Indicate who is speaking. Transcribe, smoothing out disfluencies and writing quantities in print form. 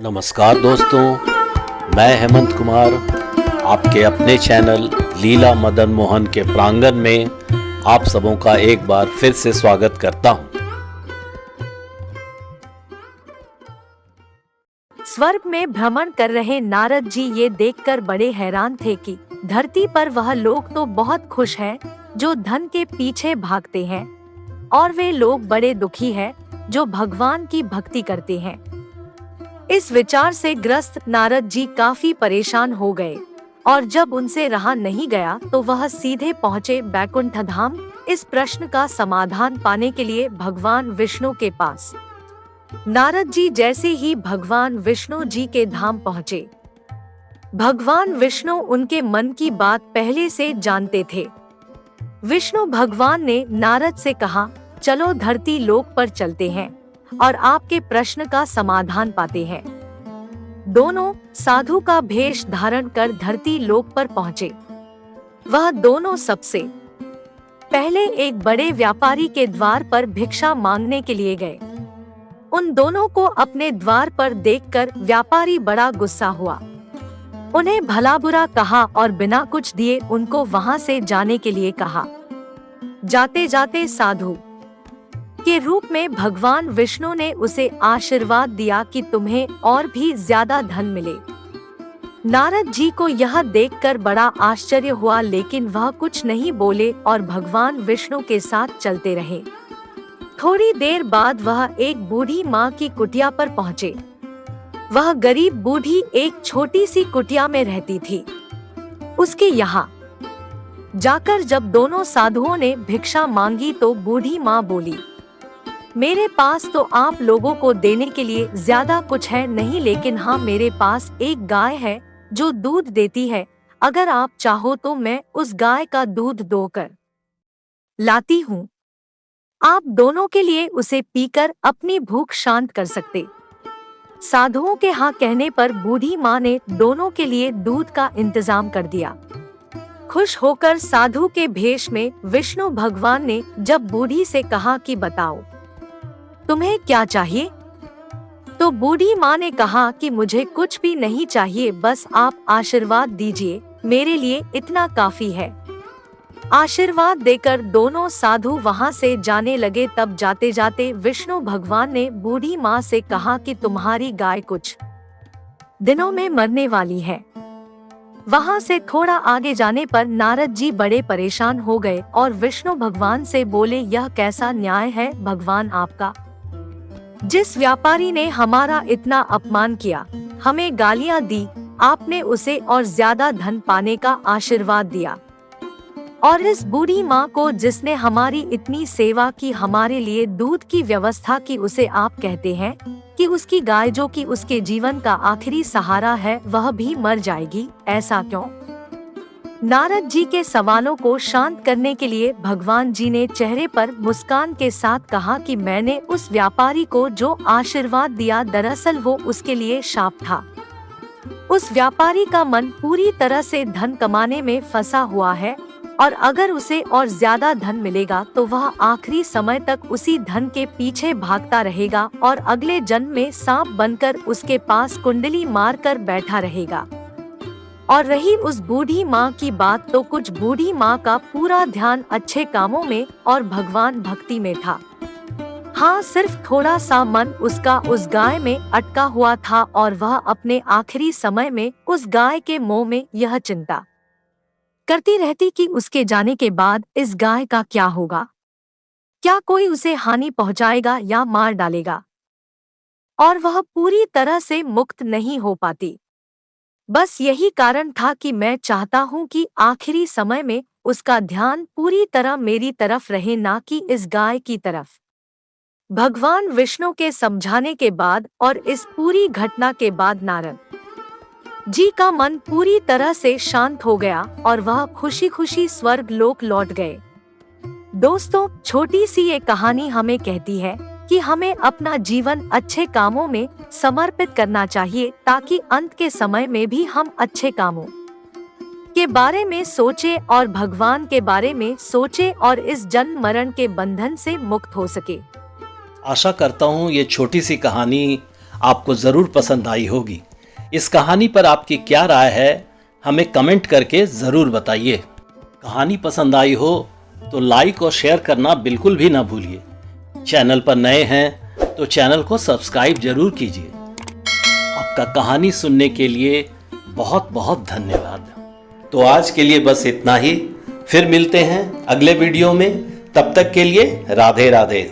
Speaker 1: नमस्कार दोस्तों, मैं हेमंत कुमार आपके अपने चैनल लीला मदन मोहन के प्रांगण में आप सबों का एक बार फिर से स्वागत करता हूं।
Speaker 2: स्वर्ग में भ्रमण कर रहे नारद जी ये देखकर बड़े हैरान थे कि धरती पर वह लोग तो बहुत खुश हैं जो धन के पीछे भागते हैं, और वे लोग बड़े दुखी हैं जो भगवान की भक्ति करते हैं। इस विचार से ग्रस्त नारद जी काफी परेशान हो गए, और जब उनसे रहा नहीं गया तो वह सीधे पहुँचे बैकुंठ धाम इस प्रश्न का समाधान पाने के लिए भगवान विष्णु के पास। नारद जी जैसे ही भगवान विष्णु जी के धाम पहुँचे, भगवान विष्णु उनके मन की बात पहले से जानते थे। विष्णु भगवान ने नारद से कहा, चलो धरती लोक पर चलते हैं और आपके प्रश्न का समाधान पाते हैं। दोनों साधु का भेष धारण कर धरती लोक पर पहुँचे। वह दोनों सबसे पहले एक बड़े व्यापारी के द्वार पर भिक्षा मांगने के लिए गए। उन दोनों को अपने द्वार पर देखकर व्यापारी बड़ा गुस्सा हुआ। उन्हें भला बुरा कहा और बिना कुछ दिए उनको वहां से जाने के लिए कहा। जाते जाते साधु के रूप में भगवान विष्णु ने उसे आशीर्वाद दिया कि तुम्हें और भी ज्यादा धन मिले। नारद जी को यह देखकर बड़ा आश्चर्य हुआ, लेकिन वह कुछ नहीं बोले और भगवान विष्णु के साथ चलते रहे। थोड़ी देर बाद वह एक बूढ़ी माँ की कुटिया पर पहुँचे। वह गरीब बूढ़ी एक छोटी सी कुटिया में रहती थी। उसके यहाँ जाकर जब दोनों साधुओं ने भिक्षा मांगी तो बूढ़ी माँ बोली, मेरे पास तो आप लोगों को देने के लिए ज्यादा कुछ है नहीं, लेकिन हाँ, मेरे पास एक गाय है जो दूध देती है। अगर आप चाहो तो मैं उस गाय का दूध दोकर लाती हूँ। आप दोनों के लिए उसे पीकर अपनी भूख शांत कर सकते। साधुओं के हाँ कहने पर बूढ़ी माँ ने दोनों के लिए दूध का इंतजाम कर दिया। खुश होकर साधु के भेष में विष्णु भगवान ने जब बूढ़ी से कहा कि बताओ तुम्हें क्या चाहिए, तो बूढ़ी माँ ने कहा कि मुझे कुछ भी नहीं चाहिए, बस आप आशीर्वाद दीजिए, मेरे लिए इतना काफी है। आशीर्वाद देकर दोनों साधु वहां से जाने लगे। तब जाते जाते विष्णु भगवान ने बूढ़ी माँ से कहा कि तुम्हारी गाय कुछ दिनों में मरने वाली है। वहां से थोड़ा आगे जाने पर नारद जी बड़े परेशान हो गए और विष्णु भगवान से बोले, यह कैसा न्याय है भगवान आपका? जिस व्यापारी ने हमारा इतना अपमान किया, हमें गालियां दी, आपने उसे और ज्यादा धन पाने का आशीर्वाद दिया, और इस बूढ़ी माँ को जिसने हमारी इतनी सेवा की, हमारे लिए दूध की व्यवस्था की, उसे आप कहते हैं कि उसकी गाय जो कि उसके जीवन का आखिरी सहारा है वह भी मर जाएगी, ऐसा क्यों? नारद जी के सवालों को शांत करने के लिए भगवान जी ने चेहरे पर मुस्कान के साथ कहा कि मैंने उस व्यापारी को जो आशीर्वाद दिया, दरअसल वो उसके लिए शाप था। उस व्यापारी का मन पूरी तरह से धन कमाने में फंसा हुआ है, और अगर उसे और ज्यादा धन मिलेगा तो वह आखिरी समय तक उसी धन के पीछे भागता रहेगा और अगले जन्म में सांप बनकर उसके पास कुंडली मारकर बैठा रहेगा। और रही उस बूढ़ी माँ की बात, तो कुछ बूढ़ी माँ का पूरा ध्यान अच्छे कामों में और भगवान भक्ति में था। हाँ, सिर्फ थोड़ा सा मन उसका उस गाय में अटका हुआ था, और वह अपने आखिरी समय में उस गाय के मोह में यह चिंता करती रहती कि उसके जाने के बाद इस गाय का क्या होगा, क्या कोई उसे हानि पहुंचाएगा या मार डालेगा, और वह पूरी तरह से मुक्त नहीं हो पाती। बस यही कारण था कि मैं चाहता हूं कि आखिरी समय में उसका ध्यान पूरी तरह मेरी तरफ रहे, ना कि इस गाय की तरफ। भगवान विष्णु के समझाने के बाद और इस पूरी घटना के बाद नारद जी का मन पूरी तरह से शांत हो गया और वह खुशी खुशी स्वर्ग लोक लौट गए। दोस्तों, छोटी सी ये कहानी हमें कहती है कि हमें अपना जीवन अच्छे कामों में समर्पित करना चाहिए, ताकि अंत के समय में भी हम अच्छे कामों के बारे में सोचें और भगवान के बारे में सोचें और इस जन्म मरण के बंधन से मुक्त हो सके।
Speaker 1: आशा करता हूँ ये छोटी सी कहानी आपको ज़रूर पसंद आई होगी। इस कहानी पर आपकी क्या राय है, हमें कमेंट करके ज़रूर बताइए। कहानी पसंद आई हो तो लाइक और शेयर करना बिल्कुल भी ना भूलिए। चैनल पर नए हैं तो चैनल को सब्सक्राइब जरूर कीजिए। आपका कहानी सुनने के लिए बहुत बहुत धन्यवाद। तो आज के लिए बस इतना ही, फिर मिलते हैं अगले वीडियो में। तब तक के लिए राधे राधे।